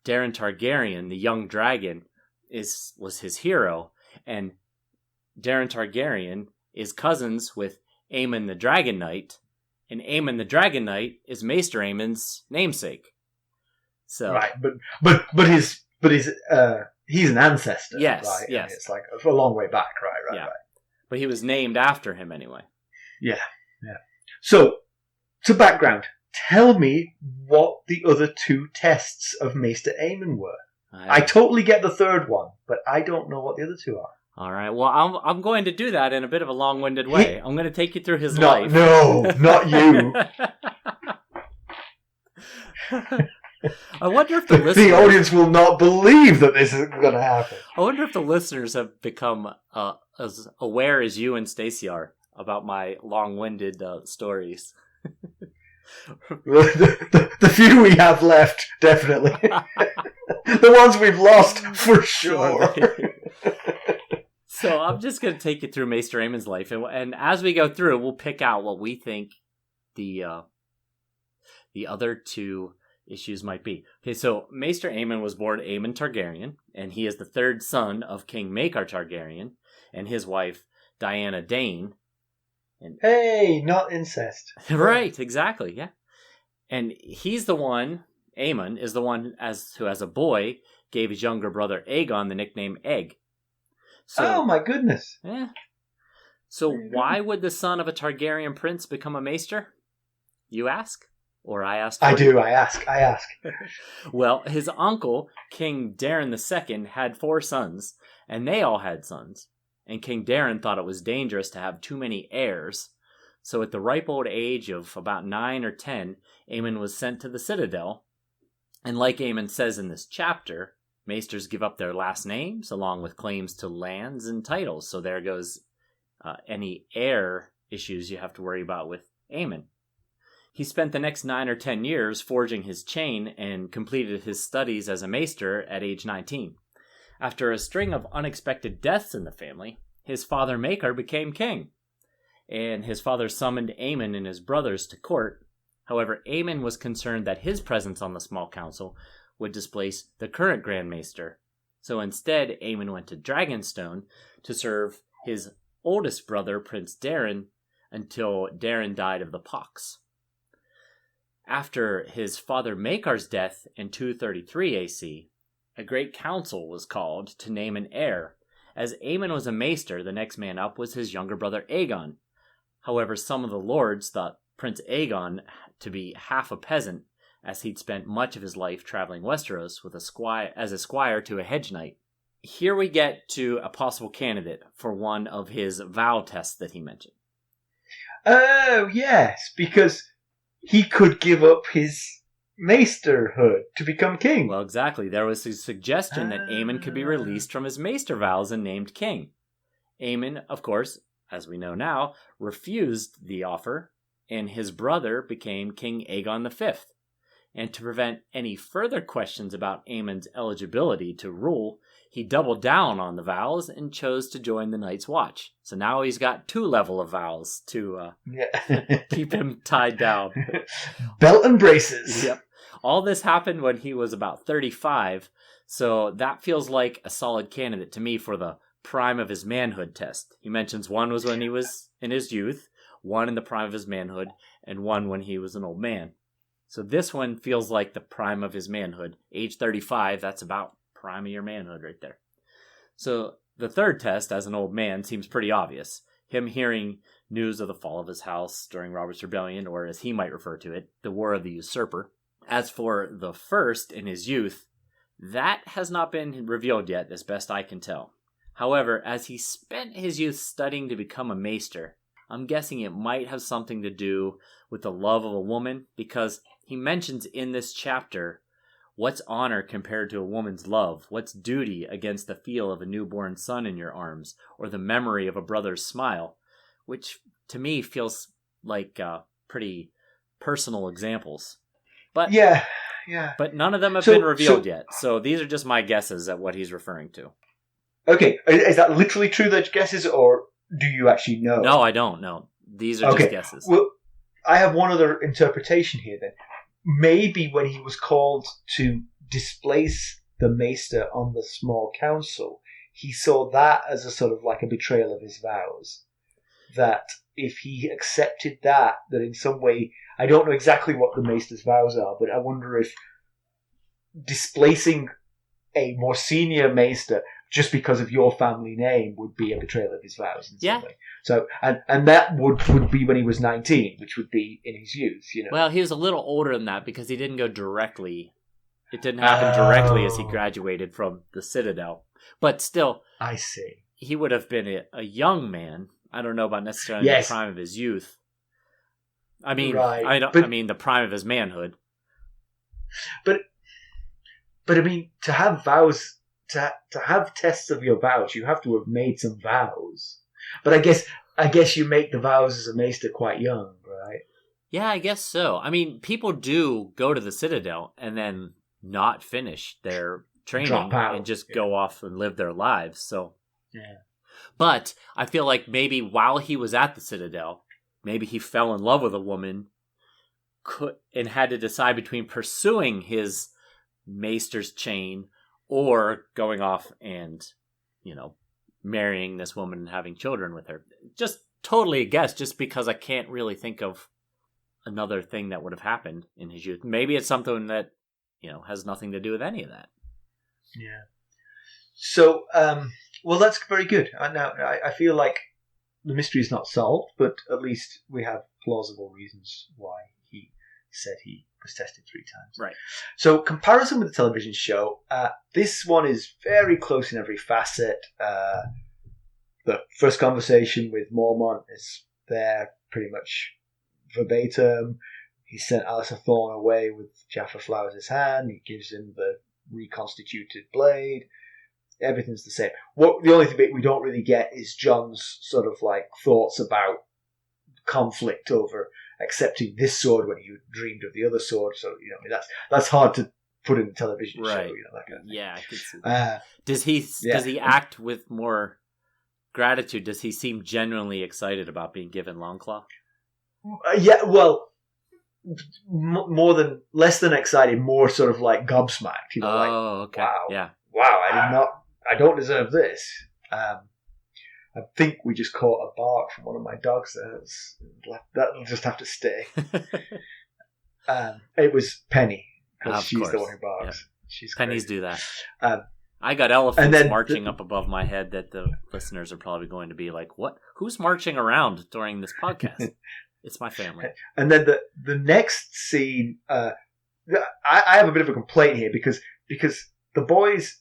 Daeron Targaryen, the young dragon, was his hero, and Daeron Targaryen is cousins with Aemon the Dragon Knight, and Aemon the Dragon Knight is Maester Aemon's namesake. So right, but he's an ancestor. Yes, right? yes. And it's like a long way back, right. Yeah. But he was named after him anyway. Yeah. So, to background, tell me what the other two tests of Maester Aemon were. I totally get the third one, but I don't know what the other two are. All right. Well, I'm going to do that in a bit of a long-winded way. I'm going to take you through his life. No, not you. I wonder if the audience will not believe that this is going to happen. I wonder if the listeners have become as aware as you and Stacey are about my long-winded stories. The few we have left, definitely. The ones we've lost, for sure. So I'm just going to take you through Maester Aemon's life, and as we go through, we'll pick out what we think the other two issues might be. Okay, so Maester Aemon was born Aemon Targaryen, and he is the third son of King Maekar Targaryen and his wife Diana Dane. And hey, not incest. Right, exactly, yeah. And he's the one, Aemon, is the one who as a boy gave his younger brother Aegon the nickname Egg. So, oh my goodness. Yeah. So why would the son of a Targaryen prince become a maester? You ask? Or I ask? I do, I ask. Well, his uncle, King Daeron II, had 4 sons, and they all had sons. And King Daeron thought it was dangerous to have too many heirs. So at the ripe old age of about 9 or 10, Aemon was sent to the Citadel. And like Aemon says in this chapter, maesters give up their last names along with claims to lands and titles. So there goes any heir issues you have to worry about with Aemon. He spent the next 9 or 10 years forging his chain and completed his studies as a maester at age 19. After a string of unexpected deaths in the family, his father Maekar became king, and his father summoned Aemon and his brothers to court. However, Aemon was concerned that his presence on the small council would displace the current Grand Maester. So instead, Aemon went to Dragonstone to serve his oldest brother, Prince Daeron, until Daeron died of the pox. After his father Maekar's death in 233 AC, a great council was called to name an heir. As Aemon was a maester, the next man up was his younger brother Aegon. However, some of the lords thought Prince Aegon to be half a peasant, as he'd spent much of his life traveling Westeros with as a squire to a hedge knight. Here we get to a possible candidate for one of his vow tests that he mentioned. Oh, yes, because he could give up his maesterhood to become king. Well, exactly. There was a suggestion that Aemon could be released from his maester vows and named king. Aemon, of course, as we know now, refused the offer, and his brother became King Aegon V. And to prevent any further questions about Aemon's eligibility to rule, he doubled down on the vows and chose to join the Night's Watch. So now he's got 2 levels of vows to keep him tied down. Belt and braces. Yep. All this happened when he was about 35, so that feels like a solid candidate to me for the prime of his manhood test. He mentions one was when he was in his youth, one in the prime of his manhood, and one when he was an old man. So this one feels like the prime of his manhood. Age 35, that's about prime of your manhood right there. So the third test, as an old man, seems pretty obvious. Him hearing news of the fall of his house during Robert's Rebellion, or as he might refer to it, the War of the Usurper. As for the first, in his youth, that has not been revealed yet, as best I can tell. However, as he spent his youth studying to become a maester, I'm guessing it might have something to do with the love of a woman, because he mentions in this chapter, what's honor compared to a woman's love? What's duty against the feel of a newborn son in your arms, or the memory of a brother's smile? Which, to me, feels like pretty personal examples. But yeah. But none of them have been revealed yet, so these are just my guesses at what he's referring to. Okay, is that literally true, those guesses, or do you actually know? No, I don't know. These are just guesses. Well, I have one other interpretation here then. Maybe when he was called to displace the Maester on the small council, he saw that as a sort of like a betrayal of his vows. That if he accepted that in some way, I don't know exactly what the Maester's vows are, but I wonder if displacing a more senior Maester just because of your family name would be a betrayal of his vows in some way. So, and that would be when he was 19, which would be in his youth, you know. Well, he was a little older than that because he didn't go directly. It didn't happen directly as he graduated from the Citadel. But still, I see. He would have been a young man. I don't know about necessarily the prime of his youth. I mean, I mean the prime of his manhood. But I mean, to have vows, to have tests of your vows, you have to have made some vows. But I guess you make the vows as a maester quite young, right? Yeah, I guess so. I mean, people do go to the Citadel and then not finish their training and just go off and live their lives. So, but I feel like maybe while he was at the Citadel, maybe he fell in love with a woman and had to decide between pursuing his maester's chain or going off and, you know, marrying this woman and having children with her. Just totally a guess, just because I can't really think of another thing that would have happened in his youth. Maybe it's something that, you know, has nothing to do with any of that. Yeah. So, well, that's very good. Now, I feel like the mystery is not solved, but at least we have plausible reasons why he said he was tested 3 times. Right. So, comparison with the television show, this one is very close in every facet. The first conversation with Mormont is there pretty much verbatim. He sent Alliser Thorne away with Jafar Flowers' hand. He gives him the reconstituted blade. Everything's the same. The only thing we don't really get is Jon's sort of like thoughts about conflict over accepting this sword when he dreamed of the other sword. So, you know, that's hard to put in a television show. You know, that kind of thing. Yeah, I could see that. Does he act with more gratitude? Does he seem genuinely excited about being given Longclaw? Yeah, well, less than excited, more sort of like gobsmacked. You know, okay. Wow, I don't deserve this. I think we just caught a bark from one of my dogs. That'll just have to stay. It was Penny, because she's the one who barks. Yeah. She's Pennies great. do that. I got elephants marching up above my head that the listeners are probably going to be like, "What? Who's marching around during this podcast?" It's my family. And then the next scene, I have a bit of a complaint here because the boys,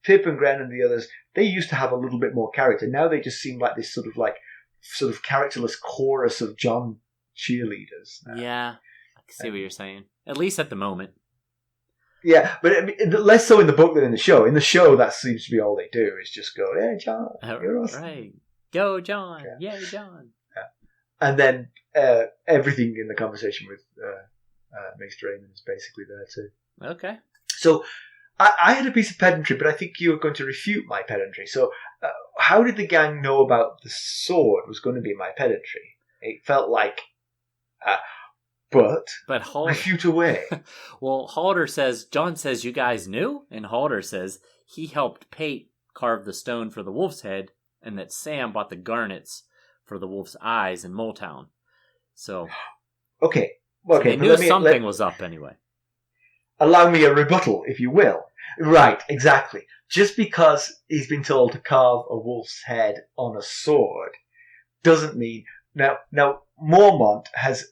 Pip and Gren and the others, they used to have a little bit more character. Now they just seem like this sort of characterless chorus of Jon cheerleaders. Yeah, I can see what you're saying. At least at the moment. Yeah, but I mean, less so in the book than in the show. In the show, that seems to be all they do is just go, "Hey, Jon, you're awesome." Right. Go, Jon. Yeah. Yay, Jon. Yeah. And then everything in the conversation with Maester Aemon is basically there too. Okay. So I had a piece of pedantry, but I think you were going to refute my pedantry. So how did the gang know about the sword was going to be my pedantry? It felt like... But refute away. Well, Jon says you guys knew, and Halder says he helped Pate carve the stone for the wolf's head, and that Sam bought the garnets for the wolf's eyes in Moletown. So, okay, they knew something was up anyway. Allow me a rebuttal, if you will. Right, exactly. Just because he's been told to carve a wolf's head on a sword doesn't mean... Now, Mormont has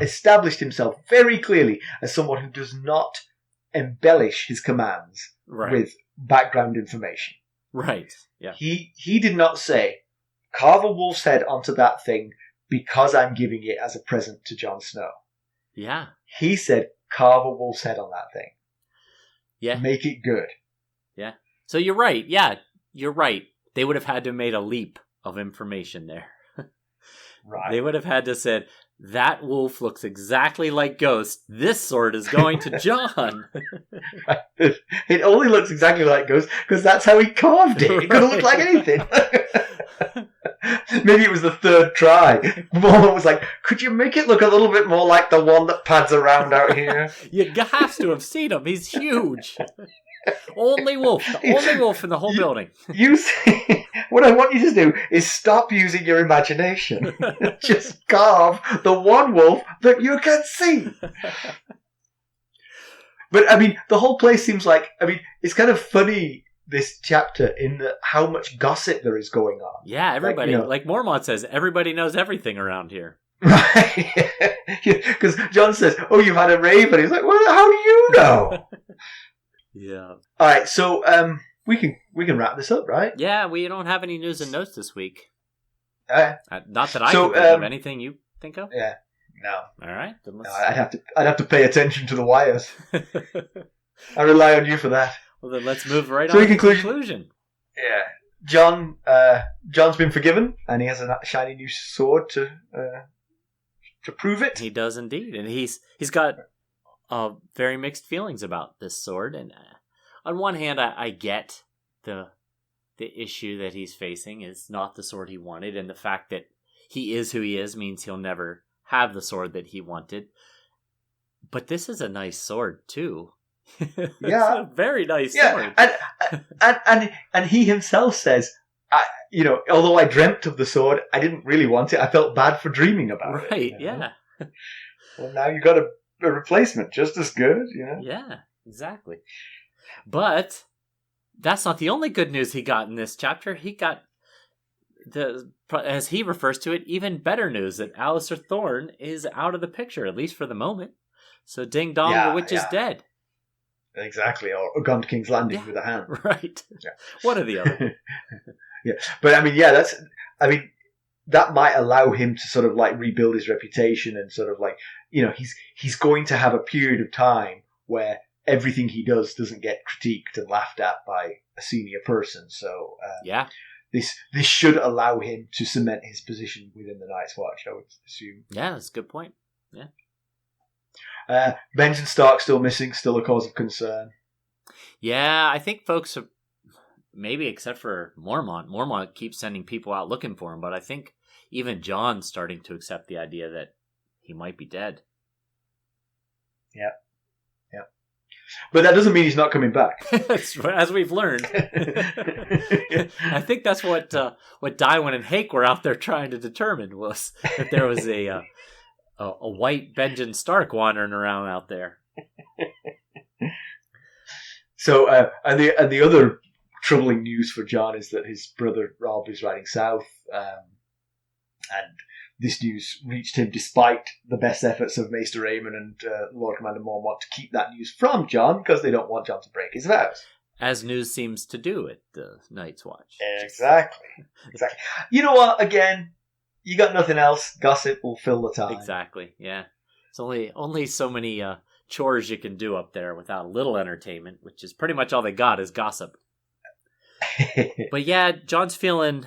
established himself very clearly as someone who does not embellish his commands with background information. Right. Yeah. He did not say, carve a wolf's head onto that thing because I'm giving it as a present to Jon Snow. Yeah. He said, carve a wolf's head on that thing. Yeah. Make it good. Yeah. So you're right. Yeah, you're right. They would have had to have made a leap of information there. Right. They would have had to said, that wolf looks exactly like Ghost. This sword is going to Jon. It only looks exactly like Ghost because that's how he carved it. It could have looked like anything. Maybe it was the third try. Mormont was like, could you make it look a little bit more like the one that pads around out here? You have to have seen him. He's huge. Only wolf. The only wolf in the whole building. What I want you to do is stop using your imagination. Just carve the one wolf that you can see. But, I mean, the whole place seems like... I mean, it's kind of funny, this chapter, in how much gossip there is going on. Yeah, everybody... Like Mormont says, everybody knows everything around here. Right. Because Jon says, oh, you've had a rave. And he's like, well, how do you know? Yeah. All right, so we can wrap this up, right? Yeah, we don't have any news and notes this week. Not that I can think of. Anything you think of? Yeah, no. All right, then let's... No, I'd have to pay attention to the wires. I rely on you for that. Well, then let's move right on to conclusion. Yeah, Jon's been forgiven, and he has a shiny new sword to prove it. He does indeed, and he's got very mixed feelings about this sword. And on one hand, I get the issue that he's facing is not the sword he wanted, and the fact that he is who he is means he'll never have the sword that he wanted. But this is a nice sword too. Yeah, it's a very nice sword. And he himself says, although I dreamt of the sword, I didn't really want it. I felt bad for dreaming about it. Right? Yeah. Well, now you got a replacement just as good, Yeah, exactly. But that's not the only good news he got in this chapter. He got as he refers to it, even better news that Alliser Thorne is out of the picture, at least for the moment. So ding dong, the witch is dead. Exactly, or gone to King's Landing with a hand. Right. Yeah. One or the other. Yeah, but that might allow him to sort of like rebuild his reputation and sort of like, he's going to have a period of time where everything he does doesn't get critiqued and laughed at by a senior person. So this should allow him to cement his position within the Night's Watch, I would assume. Yeah, that's a good point. Yeah. Benjen Stark still missing, still a cause of concern. Yeah, I think folks are, maybe except for Mormont. Mormont keeps sending people out looking for him, but I think even Jon's starting to accept the idea that he might be dead. Yeah. Yeah. But that doesn't mean he's not coming back. As we've learned. I think that's what Tywin and Hake were out there trying to determine, was if there was a white Benjen Stark wandering around out there. So, and the other troubling news for Jon is that his brother Robb is riding south, and this news reached him despite the best efforts of Maester Aemon and Lord Commander Mormont to keep that news from Jon, because they don't want Jon to break his vows. As news seems to do at the Night's Watch. Exactly. You know what? Again, you got nothing else. Gossip will fill the time. Exactly. Yeah. It's only so many chores you can do up there without a little entertainment, which is pretty much all they got is gossip. But yeah, Jon's feeling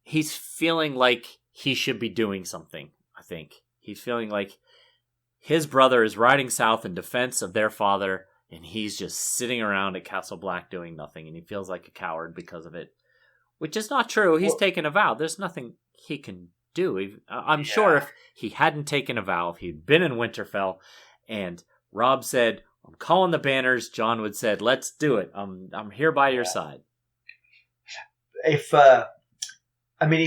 like he should be doing something, I think. He's feeling like his brother is riding south in defense of their father, and he's just sitting around at Castle Black doing nothing, and he feels like a coward because of it. Which is not true. He's taken a vow. There's nothing he can do. I'm sure if he hadn't taken a vow, if he'd been in Winterfell, and Robb said, I'm calling the banners, Jon would said, let's do it. I'm here by your side. If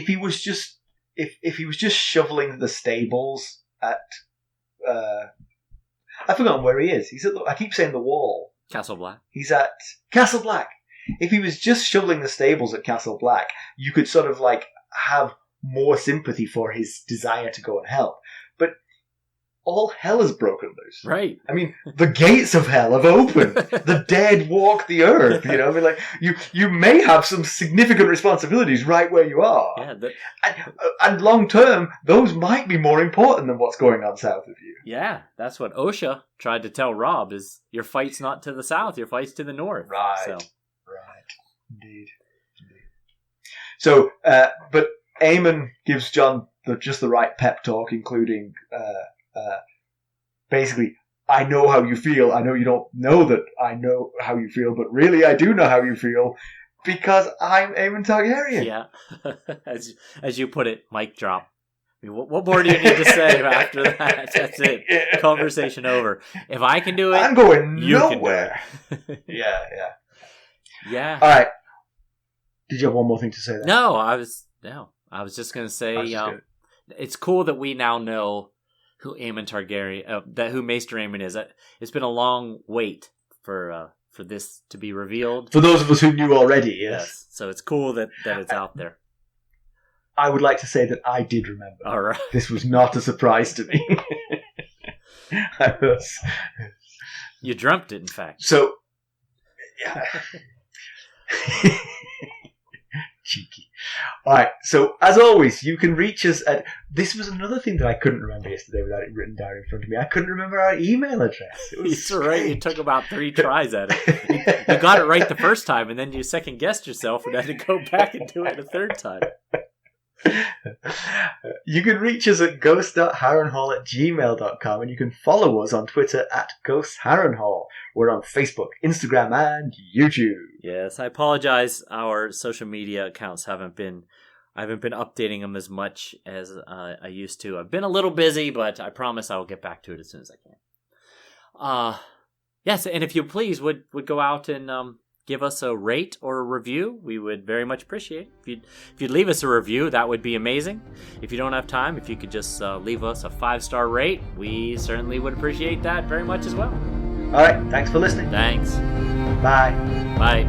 he was just shoveling the stables at I've forgotten where he is. He's at I keep saying the Wall. Castle Black. He's at Castle Black. If he was just shoveling the stables at Castle Black, you could sort of like have more sympathy for his desire to go and help. But all hell has broken loose. Right. I mean, the gates of hell have opened. The dead walk the earth. You know, I mean, like you may have some significant responsibilities right where you are. Yeah. And long term, those might be more important than what's going on south of you. Yeah, that's what Osha tried to tell Robb: is your fight's not to the south, your fight's to the north. Right. So. Right. Indeed. So, but Aemon gives Jon just the right pep talk, including. Basically, I know how you feel. I know you don't know that I know how you feel, but really I do know how you feel because I'm Aemon Targaryen. Yeah. as you put it, mic drop. I mean, what more do you need to say after that? That's it. Yeah. Conversation over. If I can do it, I'm going you nowhere. Can do it. Yeah. Yeah. All right. Did you have one more thing to say there? No, I was just going to say, it's cool that we now know who Aemon Targaryen, who Maester Aemon is. It's been a long wait for this to be revealed. For those of us who knew already, yes. So it's cool that it's out there. I would like to say that I did remember. All right. This was not a surprise to me. You dreamt it, in fact. So, yeah. Cheeky. Alright, so as always, you can reach us at... This was another thing that I couldn't remember yesterday without it written down in front of me. I couldn't remember our email address. It was right. You took about 3 tries at it. You got it right the first time, and then you second-guessed yourself and had to go back and do it a third time. You can reach us at ghost.harrenhall@gmail.com, and you can follow us on Twitter at @GhostHarrenhall. We're on Facebook, Instagram, and YouTube. Yes, I apologize. Our social media accounts I haven't been updating them as much as I used to. I've been a little busy, but I promise I will get back to it as soon as I can. Yes, and if you please would go out and give us a rate or a review, we would very much appreciate it. If you'd leave us a review, that would be amazing. If you don't have time, if you could just leave us a 5-star rate, we certainly would appreciate that very much as well. All right, thanks for listening. Thanks. Bye. Bye.